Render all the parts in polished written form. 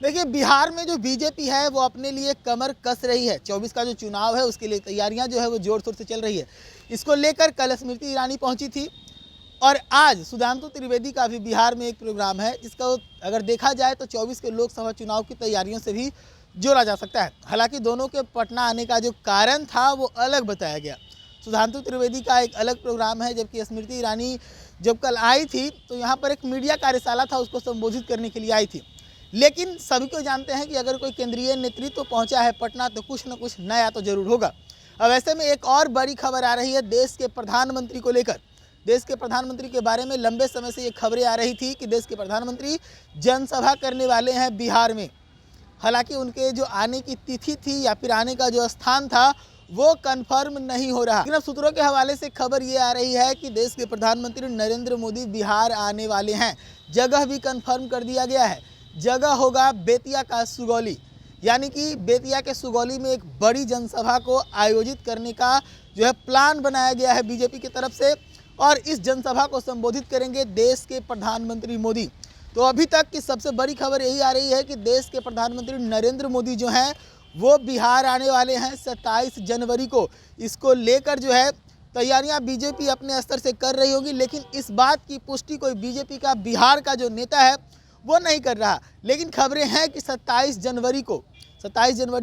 देखिए, बिहार में जो बीजेपी है वो अपने लिए कमर कस रही है। 24 का जो चुनाव है उसके लिए तैयारियां जो है वो जोर शोर से चल रही है। इसको लेकर कल स्मृति ईरानी पहुंची थी और आज सुधांशु त्रिवेदी का भी बिहार में एक प्रोग्राम है, जिसका अगर देखा जाए तो 24 के लोकसभा चुनाव की तैयारियों से भी जोड़ा जा सकता है। हालांकि दोनों के पटना आने का जो कारण था वो अलग बताया गया। सुधांशु त्रिवेदी का एक अलग प्रोग्राम है, जबकि स्मृति ईरानी जब कल आई थी तो यहाँ पर एक मीडिया कार्यशाला था, उसको संबोधित करने के लिए आई थी। लेकिन सभी को जानते हैं कि अगर कोई केंद्रीय नेतृत्व पहुंचा है पटना तो कुछ न कुछ नया तो जरूर होगा। अब ऐसे में एक और बड़ी खबर आ रही है देश के प्रधानमंत्री को लेकर। देश के प्रधानमंत्री के बारे में लंबे समय से ये खबरें आ रही थी कि देश के प्रधानमंत्री जनसभा करने वाले हैं बिहार में। हालांकि उनके जो आने की तिथि थी या फिर आने का जो स्थान था वो कंफर्म नहीं हो रहा। लेकिन अब सूत्रों के हवाले से खबर ये आ रही है कि देश के प्रधानमंत्री नरेंद्र मोदी बिहार आने वाले हैं। जगह भी कंफर्म कर दिया गया है। जगह होगा बेतिया का सुगौली, यानी कि बेतिया के सुगौली में एक बड़ी जनसभा को आयोजित करने का जो है प्लान बनाया गया है बीजेपी की तरफ से, और इस जनसभा को संबोधित करेंगे देश के प्रधानमंत्री मोदी। तो अभी तक की सबसे बड़ी खबर यही आ रही है कि देश के प्रधानमंत्री नरेंद्र मोदी जो हैं वो बिहार आने वाले हैं 27 जनवरी को। इसको लेकर जो है तैयारियां बीजेपी अपने स्तर से कर रही होगी, लेकिन इस बात की पुष्टि कोई बीजेपी का बिहार का जो नेता है वो नहीं कर रहा। लेकिन खबरें हैं कि 27 जनवरी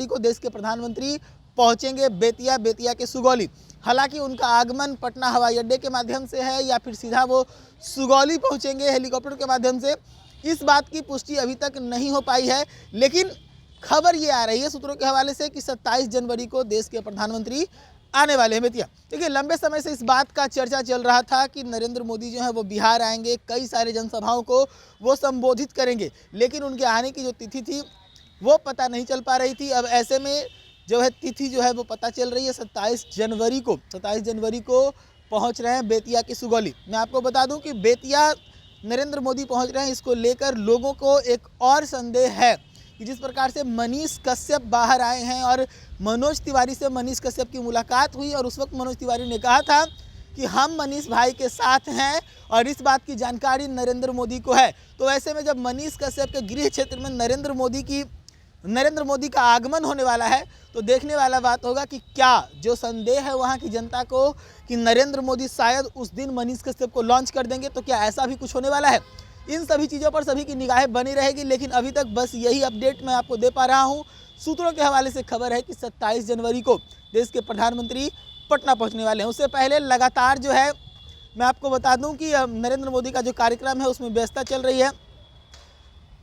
को देश के प्रधानमंत्री पहुंचेंगे बेतिया के सुगौली। हालांकि उनका आगमन पटना हवाई अड्डे के माध्यम से है या फिर सीधा वो सुगौली पहुंचेंगे हेलीकॉप्टर के माध्यम से, इस बात की पुष्टि अभी तक नहीं हो पाई है। लेकिन खबर ये आ रही है सूत्रों के हवाले से कि 27 जनवरी को देश के प्रधानमंत्री आने वाले हैं बेतिया। देखिए, लंबे समय से इस बात का चर्चा चल रहा था कि नरेंद्र मोदी जो है वो बिहार आएंगे, कई सारे जनसभाओं को वो संबोधित करेंगे, लेकिन उनके आने की जो तिथि थी वो पता नहीं चल पा रही थी। अब ऐसे में जो है तिथि जो है वो पता चल रही है 27 जनवरी को पहुंच रहे हैं बेतिया की सुगौली। मैं आपको बता दूं कि बेतिया नरेंद्र मोदी पहुंच रहे हैं, इसको लेकर लोगों को एक और संदेह है कि जिस प्रकार से मनीष कश्यप बाहर आए हैं और मनोज तिवारी से मनीष कश्यप की मुलाकात हुई और उस वक्त मनोज तिवारी ने कहा था कि हम मनीष भाई के साथ हैं और इस बात की जानकारी नरेंद्र मोदी को है। तो ऐसे में जब मनीष कश्यप के गृह क्षेत्र में नरेंद्र मोदी का आगमन होने वाला है तो देखने वाला बात होगा कि क्या जो संदेह है वहाँ की जनता को कि नरेंद्र मोदी शायद उस दिन मनीष कश्यप को लॉन्च कर देंगे, तो क्या ऐसा भी कुछ होने वाला है। इन सभी चीज़ों पर सभी की निगाहें बनी रहेगी। लेकिन अभी तक बस यही अपडेट मैं आपको दे पा रहा हूँ। सूत्रों के हवाले से खबर है कि 27 जनवरी को देश के प्रधानमंत्री पटना पहुँचने वाले हैं। उससे पहले लगातार जो है मैं आपको बता दूं कि नरेंद्र मोदी का जो कार्यक्रम है उसमें व्यस्तता चल रही है।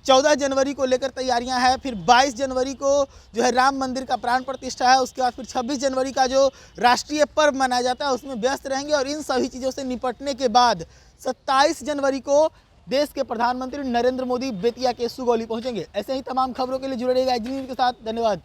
14 जनवरी को लेकर तैयारियां हैं, फिर 22 जनवरी को जो है राम मंदिर का प्राण प्रतिष्ठा है, उसके बाद फिर 26 जनवरी का जो राष्ट्रीय पर्व मनाया जाता है उसमें व्यस्त रहेंगे। और इन सभी चीज़ों से निपटने के बाद 27 जनवरी को देश के प्रधानमंत्री नरेंद्र मोदी बेतिया के सुगौली पहुंचेंगे। ऐसे ही तमाम खबरों के लिए जुड़े रहिएगा के साथ। धन्यवाद।